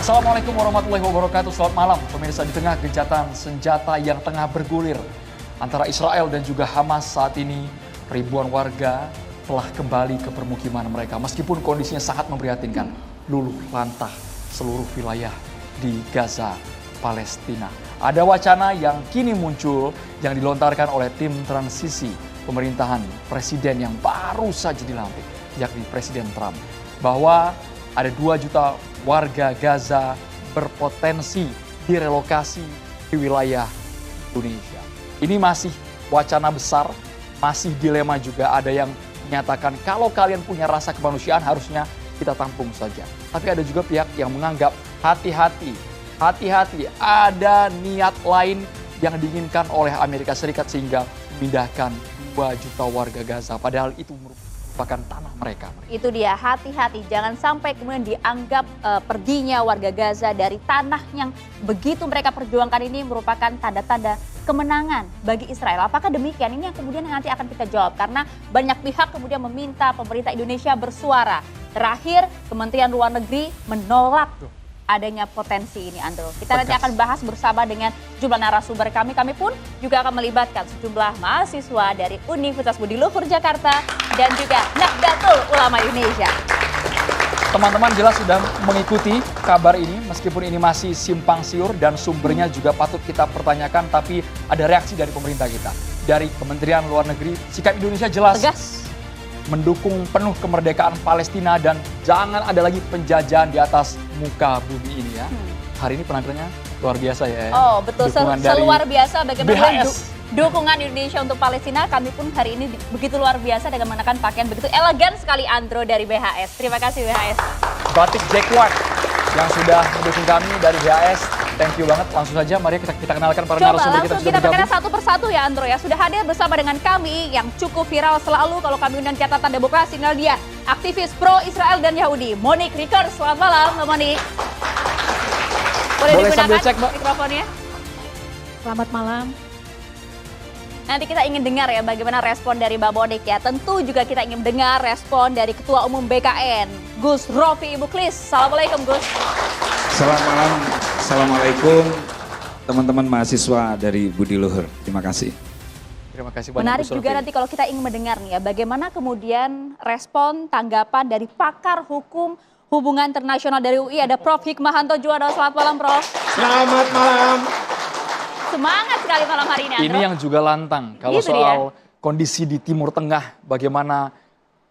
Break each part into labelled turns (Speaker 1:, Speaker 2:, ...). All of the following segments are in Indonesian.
Speaker 1: Assalamualaikum warahmatullahi wabarakatuh. Selamat malam pemirsa. Di tengah gencatan senjata yang tengah bergulir antara Israel dan juga Hamas saat ini, ribuan warga telah kembali ke permukiman mereka. Meskipun kondisinya sangat memprihatinkan, luluh lantah seluruh wilayah di Gaza, Palestina. Ada wacana yang kini muncul yang dilontarkan oleh tim transisi pemerintahan presiden yang baru saja dilantik, yakni Presiden Trump, bahwa ada 2 juta warga Gaza berpotensi direlokasi di wilayah Indonesia. Ini masih wacana besar, masih dilema juga. Ada yang menyatakan kalau kalian punya rasa kemanusiaan harusnya kita tampung saja. Tapi ada juga pihak yang menganggap hati-hati, ada niat lain yang diinginkan oleh Amerika Serikat sehingga memindahkan 2 juta warga Gaza. Padahal itu merupakan tanah mereka.
Speaker 2: Itu dia, hati-hati. Jangan sampai kemudian dianggap perginya warga Gaza dari tanah yang begitu mereka perjuangkan ini merupakan tanda-tanda kemenangan bagi Israel. Apakah demikian? Ini yang kemudian nanti akan kita jawab. Karena banyak pihak kemudian meminta pemerintah Indonesia bersuara. Terakhir, Kementerian Luar Negeri menolak adanya potensi ini, Andro. Kita nanti akan bahas bersama dengan jumlah narasumber kami. Kami pun juga akan melibatkan sejumlah mahasiswa dari Universitas Budi Luhur Jakarta dan juga Nahdlatul Ulama Indonesia.
Speaker 1: Teman-teman jelas sudah mengikuti kabar ini, meskipun ini masih simpang siur dan sumbernya juga patut kita pertanyakan, tapi ada reaksi dari pemerintah kita. Dari Kementerian Luar Negeri, sikap Indonesia jelas.
Speaker 2: Tegas.
Speaker 1: Mendukung penuh kemerdekaan Palestina dan jangan ada lagi penjajahan di atas muka bumi ini ya. Hari ini penampilannya luar biasa ya.
Speaker 2: Oh betul, seluar biasa bagaimana dukungan Indonesia untuk Palestina. Kami pun hari ini begitu luar biasa dengan mengenakan pakaian begitu elegan sekali, Andro, dari BHS. Terima kasih BHS.
Speaker 1: Batik Jacquard yang sudah mendukung kami dari BHS. Thank you banget. Langsung saja mari kita kenalkan para narasumber kita.
Speaker 2: Langsung kita perkenalkan satu persatu ya, Andro ya. Sudah hadir bersama dengan kami yang cukup viral selalu kalau kami undang catatan demokrasi. Ini dia aktivis pro Israel dan Yahudi, Monique Rickard. Selamat malam, Mbak Monique. Boleh
Speaker 1: sambil cek, Mbak,
Speaker 2: mikrofonnya.
Speaker 3: Selamat malam.
Speaker 2: Nanti kita ingin dengar ya bagaimana respon dari Mbak Monique ya. Tentu juga kita ingin dengar respon dari Ketua Umum BKN, Gus Rofi Ibuklis. Assalamualaikum, Gus.
Speaker 4: Selamat malam. Assalamualaikum teman-teman mahasiswa dari Budi Luhur. Terima kasih.
Speaker 1: Terima kasih banyak.
Speaker 2: Menarik juga nanti kalau kita ingin mendengar nih ya, bagaimana kemudian respon tanggapan dari pakar hukum hubungan internasional dari UI, ada Prof. Hikmahanto Juwana. Selamat malam, Prof.
Speaker 5: Selamat malam.
Speaker 2: Semangat sekali malam hari ini, Andro.
Speaker 1: Ini yang juga lantang. Kalau
Speaker 2: Gitu
Speaker 1: soal kondisi di Timur Tengah, bagaimana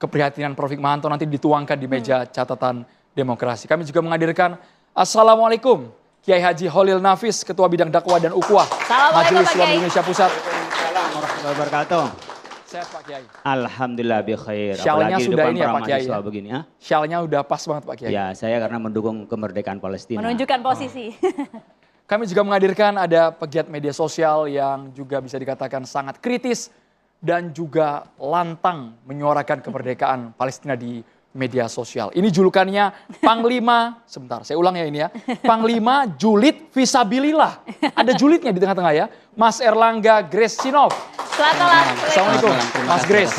Speaker 1: keprihatinan Prof. Hikmahanto nanti dituangkan di meja catatan demokrasi. Kami juga menghadirkan Assalamualaikum Kiai Haji Holil Nafis, Ketua Bidang Dakwah dan Ukhuwah Majelis Ulama Indonesia Pusat.
Speaker 5: Assalamualaikum warahmatullahi wabarakatuh.
Speaker 1: Sehat Pak Kiai.
Speaker 5: Alhamdulillah bi khair.
Speaker 1: Syalnya
Speaker 5: Apalagi
Speaker 1: sudah
Speaker 5: depan
Speaker 1: ini ya
Speaker 5: para
Speaker 1: Pak Kiai.
Speaker 5: mahasiswa
Speaker 1: Ya?
Speaker 5: Begini, ha?
Speaker 1: Syalnya udah pas banget Pak Kiai.
Speaker 5: Ya, saya karena mendukung kemerdekaan Palestina.
Speaker 2: Menunjukkan posisi.
Speaker 1: Kami juga menghadirkan ada pegiat media sosial yang juga bisa dikatakan sangat kritis dan juga lantang menyuarakan kemerdekaan Palestina di media sosial. Ini julukannya Panglima, sebentar saya ulang ya ini ya, Panglima Julid Fisabilillah. Ada julidnya di tengah-tengah ya, Mas Erlangga Grace Sinov.
Speaker 2: Selamat malam.
Speaker 1: Assalamualaikum, Mas Grace.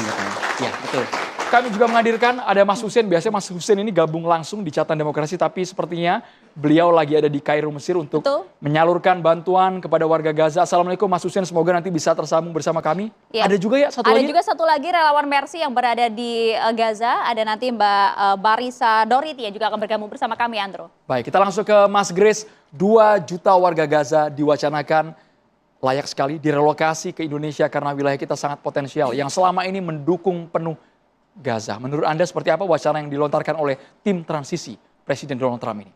Speaker 5: Ya, betul.
Speaker 1: Kami juga menghadirkan ada Mas Hussein, biasanya Mas Hussein ini gabung langsung di catatan demokrasi, tapi sepertinya beliau lagi ada di Kairo, Mesir untuk menyalurkan bantuan kepada warga Gaza. Assalamualaikum Mas Hussein, semoga nanti bisa tersambung bersama kami. Ya. Ada juga ya satu lagi?
Speaker 2: Ada juga satu lagi relawan Mercy yang berada di Gaza, ada nanti Mbak Barisa Doriti yang juga akan bergabung bersama kami, Andro.
Speaker 1: Baik, kita langsung ke Mas Grace. 2 juta warga Gaza diwacanakan layak sekali direlokasi ke Indonesia karena wilayah kita sangat potensial yang selama ini mendukung penuh Gaza. Menurut Anda seperti apa wacana yang dilontarkan oleh tim transisi Presiden Donald Trump ini?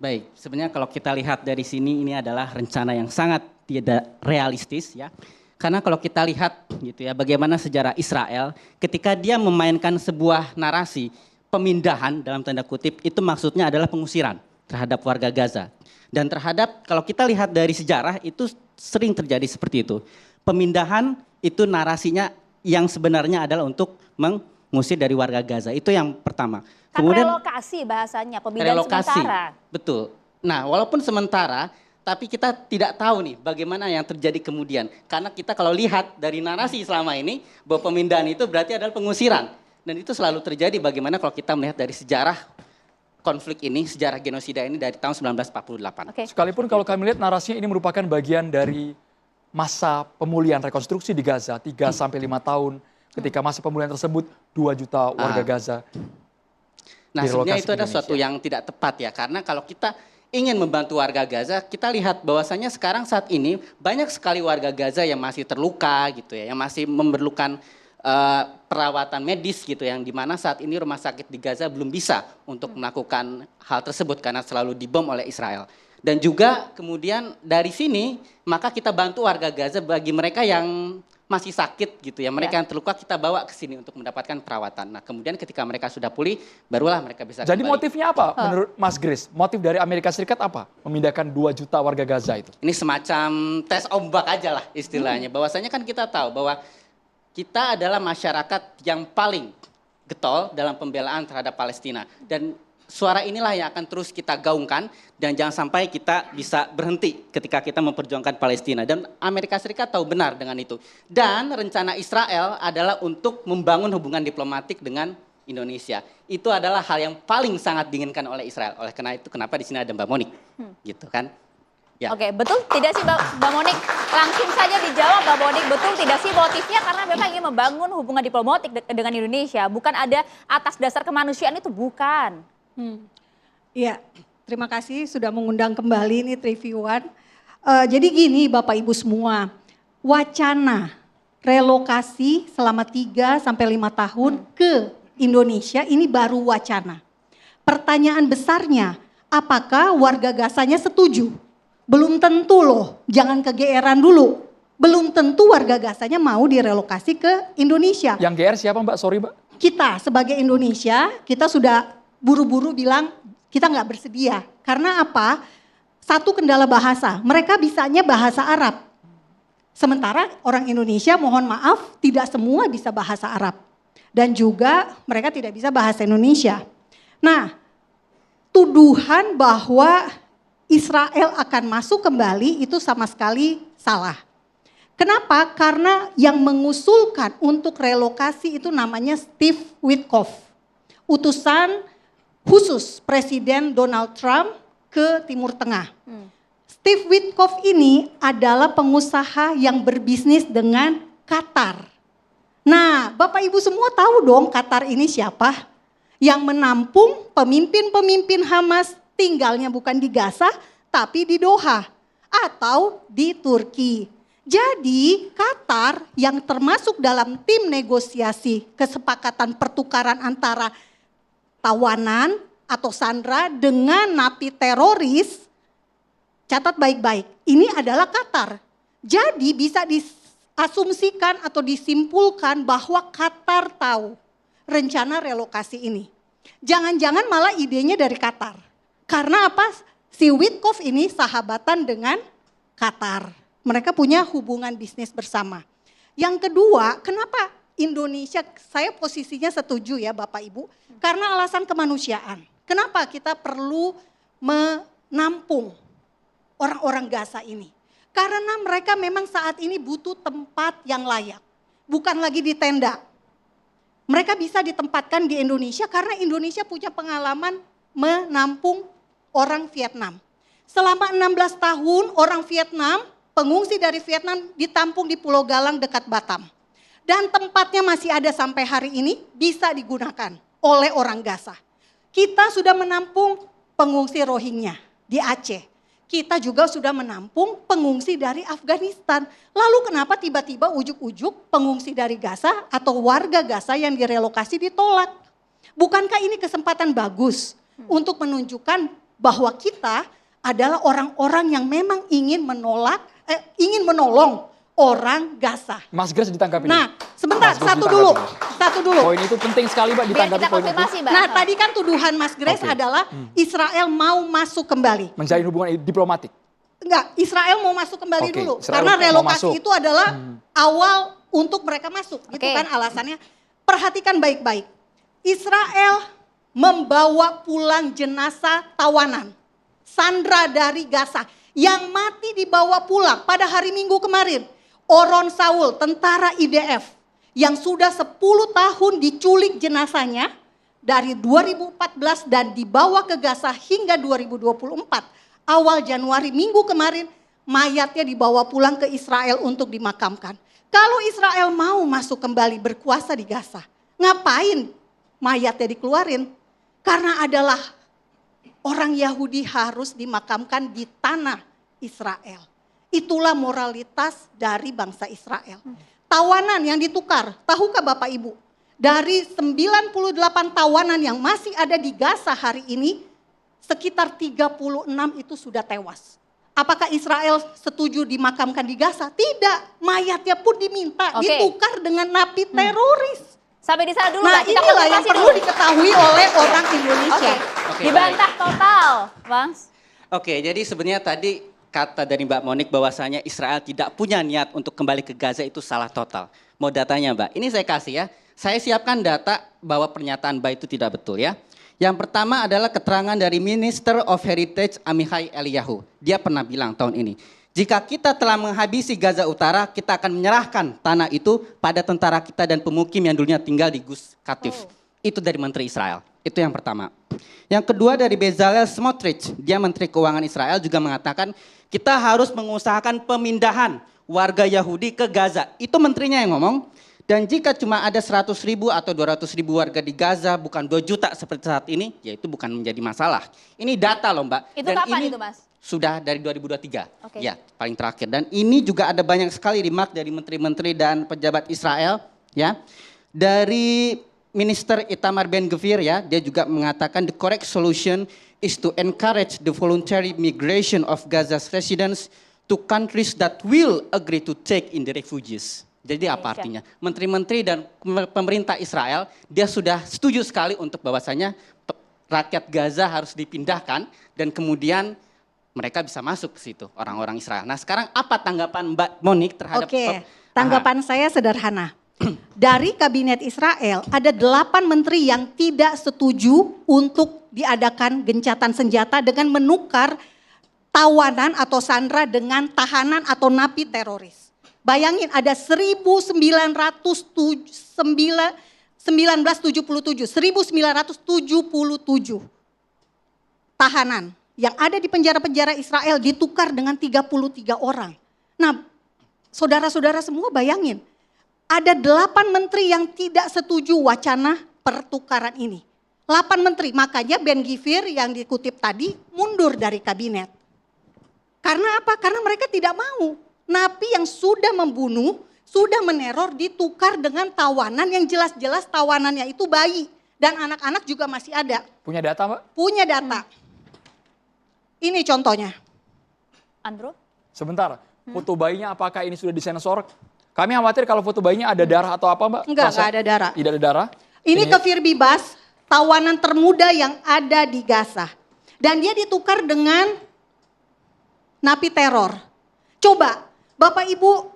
Speaker 6: Baik, sebenarnya kalau kita lihat dari sini ini adalah rencana yang sangat tidak realistis ya. Karena kalau kita lihat gitu ya bagaimana sejarah Israel ketika dia memainkan sebuah narasi pemindahan dalam tanda kutip itu maksudnya adalah pengusiran terhadap warga Gaza. Dan terhadap kalau kita lihat dari sejarah itu sering terjadi seperti itu. Pemindahan itu narasinya yang sebenarnya adalah untuk mengusir dari warga Gaza. Itu yang pertama.
Speaker 2: Kemudian relokasi bahasanya, pemindahan sementara.
Speaker 6: Betul. Nah, walaupun sementara, tapi kita tidak tahu nih bagaimana yang terjadi kemudian. Karena kita kalau lihat dari narasi selama ini, bahwa pemindahan itu berarti adalah pengusiran. Dan itu selalu terjadi bagaimana kalau kita melihat dari sejarah konflik ini, sejarah genosida ini dari tahun 1948.
Speaker 2: Oke.
Speaker 1: Sekalipun kalau kami lihat narasinya ini merupakan bagian dari masa pemulihan rekonstruksi di Gaza 3 sampai 5 tahun. Ketika masa pemulihan tersebut 2 juta warga Gaza.
Speaker 6: Nah, sebenarnya itu
Speaker 1: direlokasi ke
Speaker 6: ada suatu yang tidak tepat ya, karena kalau kita ingin membantu warga Gaza, kita lihat bahwasanya sekarang saat ini banyak sekali warga Gaza yang masih terluka gitu ya, yang masih memerlukan perawatan medis gitu, yang dimana saat ini rumah sakit di Gaza belum bisa untuk melakukan hal tersebut karena selalu dibom oleh Israel. Dan juga kemudian dari sini maka kita bantu warga Gaza bagi mereka yang masih sakit gitu ya, mereka yang terluka kita bawa ke sini untuk mendapatkan perawatan. Nah kemudian ketika mereka sudah pulih, barulah mereka bisa
Speaker 1: Jadi
Speaker 6: kembali.
Speaker 1: motifnya apa menurut Mas Grace? Motif dari Amerika Serikat apa? Memindahkan 2 juta warga Gaza itu?
Speaker 6: Ini semacam tes ombak aja lah istilahnya. Bahwasanya kan kita tahu bahwa kita adalah masyarakat yang paling getol dalam pembelaan terhadap Palestina. Dan suara inilah yang akan terus kita gaungkan dan jangan sampai kita bisa berhenti ketika kita memperjuangkan Palestina. Dan Amerika Serikat tahu benar dengan itu. Dan rencana Israel adalah untuk membangun hubungan diplomatik dengan Indonesia. Itu adalah hal yang paling sangat diinginkan oleh Israel. Oleh karena itu kenapa di sini ada Mbak Monik, gitu kan? Ya.
Speaker 2: Oke, betul tidak sih Mbak Monik? Langsung saja dijawab Mbak Monik, betul tidak sih motifnya karena memang ingin membangun hubungan diplomatik dengan Indonesia, bukan ada atas dasar kemanusiaan itu, bukan.
Speaker 3: Iya, terima kasih sudah mengundang kembali ini Triviwan. Jadi gini Bapak Ibu semua, wacana relokasi selama 3 sampai 5 tahun ke Indonesia ini baru wacana. Pertanyaan besarnya, apakah warga Gazanya setuju? Belum tentu loh, jangan kegeeran dulu. Belum tentu warga Gazanya mau direlokasi ke Indonesia.
Speaker 1: Yang GR siapa Mbak? Sorry Mbak.
Speaker 3: Kita sebagai Indonesia, kita sudah buru-buru bilang kita nggak bersedia. Karena apa? Satu kendala bahasa, mereka bisanya bahasa Arab. Sementara orang Indonesia mohon maaf tidak semua bisa bahasa Arab. Dan juga mereka tidak bisa bahasa Indonesia. Nah, tuduhan bahwa Israel akan masuk kembali itu sama sekali salah. Kenapa? Karena yang mengusulkan untuk relokasi itu namanya Steve Witkoff. Utusan khusus Presiden Donald Trump ke Timur Tengah. Steve Witkoff ini adalah pengusaha yang berbisnis dengan Qatar. Nah, Bapak Ibu semua tahu dong Qatar ini siapa? Yang menampung pemimpin-pemimpin Hamas tinggalnya bukan di Gaza, tapi di Doha atau di Turki. Jadi Qatar yang termasuk dalam tim negosiasi kesepakatan pertukaran antara tawanan atau sandera dengan napi teroris, catat baik-baik, ini adalah Qatar. Jadi bisa diasumsikan atau disimpulkan bahwa Qatar tahu rencana relokasi ini. Jangan-jangan malah idenya dari Qatar. Karena apa? Si Witkoff ini sahabatan dengan Qatar. Mereka punya hubungan bisnis bersama. Yang kedua, kenapa Indonesia, saya posisinya setuju ya Bapak Ibu, karena alasan kemanusiaan. Kenapa kita perlu menampung orang-orang Gaza ini? Karena mereka memang saat ini butuh tempat yang layak. Bukan lagi di tenda. Mereka bisa ditempatkan di Indonesia karena Indonesia punya pengalaman menampung orang Vietnam. Selama 16 tahun orang Vietnam, pengungsi dari Vietnam ditampung di Pulau Galang dekat Batam. Dan tempatnya masih ada sampai hari ini bisa digunakan oleh orang Gaza. Kita sudah menampung pengungsi Rohingya di Aceh. Kita juga sudah menampung pengungsi dari Afghanistan. Lalu kenapa tiba-tiba ujuk-ujuk pengungsi dari Gaza atau warga Gaza yang direlokasi ditolak? Bukankah ini kesempatan bagus untuk menunjukkan bahwa kita adalah orang-orang yang memang ingin menolong orang Gaza.
Speaker 1: Mas Grace ditanggapi.
Speaker 3: Nah, sebentar,
Speaker 1: Mas Grace
Speaker 3: satu
Speaker 1: ditanggapi.
Speaker 3: dulu.
Speaker 1: Poin itu penting sekali Mbak
Speaker 2: Biar
Speaker 1: ditanggapi
Speaker 2: kita
Speaker 1: poin itu.
Speaker 2: konfirmasi Mbak.
Speaker 3: Nah, tadi kan tuduhan Mas Grace
Speaker 1: Oke.
Speaker 3: adalah Israel mau masuk kembali.
Speaker 1: Menjalin hubungan diplomatik.
Speaker 3: Enggak, Israel mau masuk kembali
Speaker 1: Oke,
Speaker 3: dulu.
Speaker 1: Israel
Speaker 3: Karena
Speaker 1: mau
Speaker 3: relokasi
Speaker 1: masuk.
Speaker 3: itu adalah awal untuk mereka masuk. Gitu
Speaker 2: Oke.
Speaker 3: kan alasannya. Perhatikan baik-baik. Israel membawa pulang jenazah tawanan. Sandra dari Gaza. Yang mati dibawa pulang pada hari Minggu kemarin. Oron Saul, tentara IDF. Yang sudah 10 tahun diculik jenazahnya. dari 2014 dan dibawa ke Gaza hingga 2024. Awal Januari minggu kemarin mayatnya dibawa pulang ke Israel untuk dimakamkan. Kalau Israel mau masuk kembali berkuasa di Gaza, ngapain mayatnya dikeluarin? Karena adalah orang Yahudi harus dimakamkan di tanah Israel. Itulah moralitas dari bangsa Israel. Tawanan yang ditukar, tahukah Bapak Ibu? Dari 98 tawanan yang masih ada di Gaza hari ini, sekitar 36 itu sudah tewas. Apakah Israel setuju dimakamkan di Gaza? Tidak, mayatnya pun diminta ditukar dengan napi teroris.
Speaker 2: Sampai di sana dulu,
Speaker 3: Nah
Speaker 2: Mbak. Kita
Speaker 3: inilah yang
Speaker 2: konfirmasi
Speaker 3: perlu
Speaker 2: dulu.
Speaker 3: diketahui oleh orang Indonesia.
Speaker 6: Oke,
Speaker 2: Dibantah total, Bang.
Speaker 6: Oke, jadi sebenarnya tadi kata dari Mbak Monik bahwasanya Israel tidak punya niat untuk kembali ke Gaza itu salah total. Mau datanya Mbak, ini saya kasih ya. Saya siapkan data bahwa pernyataan Mbak itu tidak betul ya. Yang pertama adalah keterangan dari Minister of Heritage Amichai Eliyahu. Dia pernah bilang tahun ini, jika kita telah menghabisi Gaza Utara, kita akan menyerahkan tanah itu pada tentara kita dan pemukim yang dulunya tinggal di Gus Katif. Itu dari Menteri Israel. Itu yang pertama. Yang kedua dari Bezalel Smotrich, dia Menteri Keuangan Israel juga mengatakan kita harus mengusahakan pemindahan warga Yahudi ke Gaza. Itu menterinya yang ngomong. Dan jika cuma ada 100.000 atau 200.000 warga di Gaza, bukan 2 juta seperti saat ini, ya itu bukan menjadi masalah. Ini data loh Mbak.
Speaker 2: Itu
Speaker 6: Dan
Speaker 2: kapan
Speaker 6: ini
Speaker 2: itu, Mas?
Speaker 6: sudah dari 2023.
Speaker 2: Oke.
Speaker 6: Ya, paling terakhir. Dan ini juga ada banyak sekali remark dari menteri-menteri dan pejabat Israel, ya. Dari Minister Itamar Ben-Gvir ya, dia juga mengatakan the correct solution is to encourage the voluntary migration of Gaza's residents to countries that will agree to take in the refugees. Jadi apa artinya? Menteri-menteri dan pemerintah Israel dia sudah setuju sekali untuk bahwasanya rakyat Gaza harus dipindahkan dan kemudian mereka bisa masuk ke situ orang-orang Israel. Nah, sekarang apa tanggapan Mbak Monik terhadap
Speaker 3: Tanggapan saya sederhana. Dari kabinet Israel ada 8 menteri yang tidak setuju untuk diadakan gencatan senjata dengan menukar tawanan atau sandera dengan tahanan atau napi teroris. Bayangin ada 1977 tahanan yang ada di penjara-penjara Israel ditukar dengan 33 orang. Nah, saudara-saudara semua bayangin, ada 8 menteri yang tidak setuju wacana pertukaran ini. 8 menteri, makanya Ben-Gvir yang dikutip tadi mundur dari kabinet. Karena apa? Karena mereka tidak mau. Napi yang sudah membunuh, sudah meneror ditukar dengan tawanan yang jelas-jelas tawanannya itu bayi. Dan anak-anak juga masih ada.
Speaker 1: Punya data Mbak?
Speaker 3: Punya data. Ini contohnya.
Speaker 2: Andrew?
Speaker 1: Sebentar, foto bayinya apakah ini sudah disensor? Kami khawatir kalau foto bayinya ada darah atau apa Mbak?
Speaker 3: Enggak ada darah.
Speaker 1: Tidak ada darah?
Speaker 3: Ini Kfir Bibas, tawanan termuda yang ada di Gaza. Dan dia ditukar dengan napi teror. Coba, Bapak Ibu,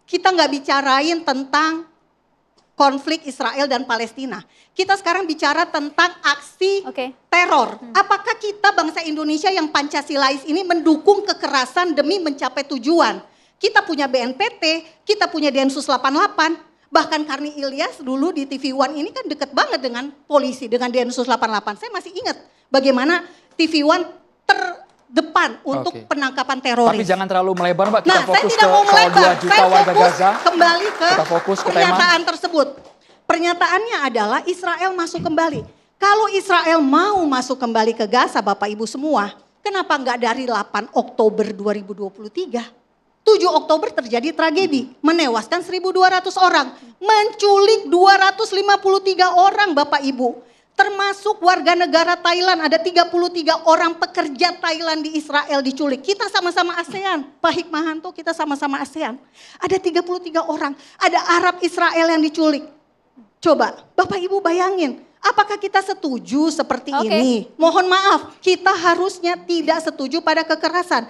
Speaker 3: kita nggak bicarain tentang konflik Israel dan Palestina. Kita sekarang bicara tentang aksi teror. Apakah kita bangsa Indonesia yang Pancasilais ini mendukung kekerasan demi mencapai tujuan? Kita punya BNPT, kita punya Densus 88, bahkan Karni Ilyas dulu di TV One ini kan deket banget dengan polisi, dengan Densus 88. Saya masih ingat bagaimana TV One terdepan untuk penangkapan teroris.
Speaker 1: Tapi jangan terlalu melebar Mbak, kita
Speaker 3: Nah,
Speaker 1: fokus
Speaker 3: saya tidak mau
Speaker 1: ke soal
Speaker 3: melebar.
Speaker 1: 2 juta warga Gaza.
Speaker 3: Kembali ke
Speaker 1: Kita fokus ke
Speaker 3: pernyataan tersebut. Pernyataannya adalah Israel masuk kembali. Kalau Israel mau masuk kembali ke Gaza Bapak Ibu semua, kenapa enggak dari 8 Oktober 2023? 7 Oktober terjadi tragedi, menewaskan 1.200 orang, menculik 253 orang Bapak Ibu. Termasuk warga negara Thailand, ada 33 orang pekerja Thailand di Israel diculik. Kita sama-sama ASEAN, Pak Hikmahanto kita sama-sama ASEAN. Ada 33 orang, ada Arab Israel yang diculik. Coba Bapak Ibu bayangin, apakah kita setuju seperti ini? Mohon maaf, kita harusnya tidak setuju pada kekerasan.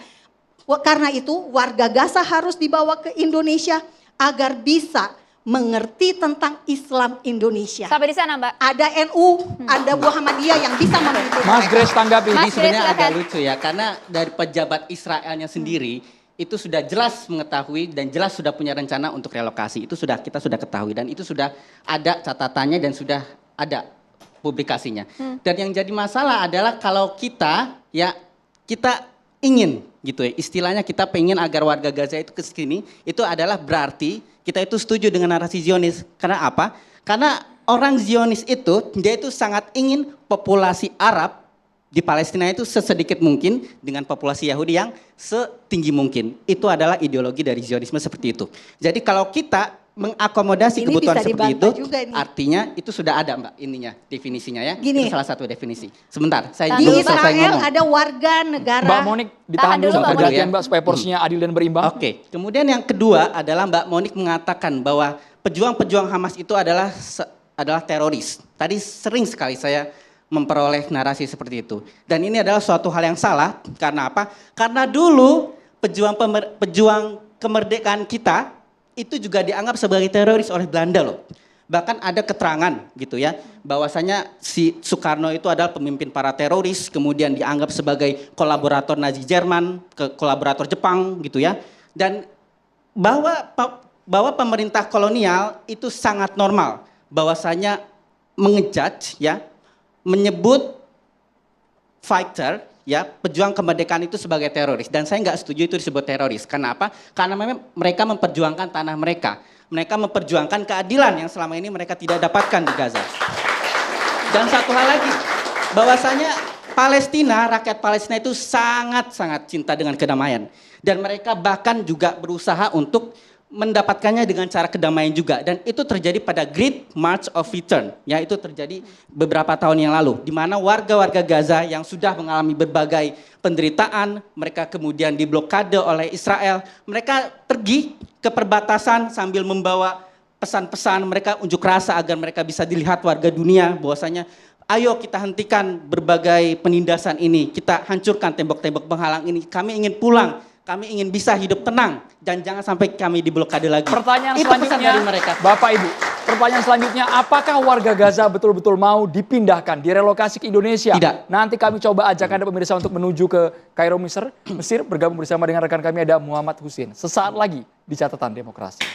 Speaker 3: Karena itu warga Gaza harus dibawa ke Indonesia agar bisa mengerti tentang Islam Indonesia.
Speaker 2: Sampai di sana Mbak.
Speaker 3: Ada NU, ada Muhammadiyah yang bisa memimpin.
Speaker 1: Mas Grace tanggapi.
Speaker 6: Ini sebenarnya agak lucu ya, karena dari pejabat Israelnya sendiri itu sudah jelas mengetahui dan jelas sudah punya rencana untuk relokasi. Itu kita sudah ketahui dan itu sudah ada catatannya dan sudah ada publikasinya. Dan yang jadi masalah adalah kalau kita ingin gitu ya, istilahnya kita pengen agar warga Gaza itu ke sini, itu adalah berarti kita itu setuju dengan narasi Zionis. Karena apa? Karena orang Zionis itu, dia itu sangat ingin populasi Arab di Palestina itu sesedikit mungkin dengan populasi Yahudi yang setinggi mungkin. Itu adalah ideologi dari Zionisme seperti itu. Jadi kalau kita mengakomodasi
Speaker 3: Ini
Speaker 6: kebutuhan
Speaker 3: bisa
Speaker 6: seperti itu,
Speaker 3: dibantah juga nih.
Speaker 6: artinya itu sudah ada Mbak ininya, definisinya ya.
Speaker 3: Gini.
Speaker 6: Itu salah satu definisi. Sebentar, saya
Speaker 3: Di
Speaker 6: dulu selesai
Speaker 3: Israel
Speaker 6: ngomong.
Speaker 3: ada warga negara.
Speaker 1: Mbak Monik ditahan
Speaker 2: Tahan
Speaker 1: dulu
Speaker 2: dulu, Mbak
Speaker 1: sampai
Speaker 6: Monik.
Speaker 1: gantian Mbak supaya porsinya adil dan berimbang.
Speaker 6: Oke, kemudian yang kedua adalah Mbak Monik mengatakan bahwa pejuang-pejuang Hamas itu adalah teroris. Tadi sering sekali saya memperoleh narasi seperti itu. Dan ini adalah suatu hal yang salah. Karena apa? Karena dulu pejuang kemerdekaan kita itu juga dianggap sebagai teroris oleh Belanda loh. Bahkan ada keterangan gitu ya, bahwasanya si Soekarno itu adalah pemimpin para teroris, kemudian dianggap sebagai kolaborator Nazi Jerman, kolaborator Jepang gitu ya. Dan bahwa pemerintah kolonial itu sangat normal, bahwasanya mengejudge ya, menyebut fighter ya, pejuang kemerdekaan itu sebagai teroris. Dan saya nggak setuju itu disebut teroris. Karena apa? Karena memang mereka memperjuangkan tanah mereka. Mereka memperjuangkan keadilan yang selama ini mereka tidak dapatkan di Gaza. Dan satu hal lagi, bahwasanya Palestina, rakyat Palestina itu sangat-sangat cinta dengan kedamaian. Dan mereka bahkan juga berusaha untuk mendapatkannya dengan cara kedamaian juga, dan itu terjadi pada Great March of Return, ya, itu terjadi beberapa tahun yang lalu, di mana warga-warga Gaza yang sudah mengalami berbagai penderitaan, mereka kemudian diblokade oleh Israel, mereka pergi ke perbatasan sambil membawa pesan-pesan, mereka unjuk rasa agar mereka bisa dilihat warga dunia, bahwasanya ayo kita hentikan berbagai penindasan ini, kita hancurkan tembok-tembok penghalang ini, kami ingin pulang. Kami ingin bisa hidup tenang dan jangan sampai kami diblokade lagi.
Speaker 1: Pertanyaan
Speaker 6: itu pesan
Speaker 1: selanjutnya,
Speaker 6: dari mereka.
Speaker 1: Bapak Ibu, pertanyaan selanjutnya, apakah warga Gaza betul-betul mau dipindahkan, direlokasi ke Indonesia?
Speaker 6: Tidak.
Speaker 1: Nanti kami coba ajak Anda pemirsa untuk menuju ke Kairo, Mesir, bergabung bersama dengan rekan kami ada Muhammad Husin. Sesaat lagi di Catatan Demokrasi.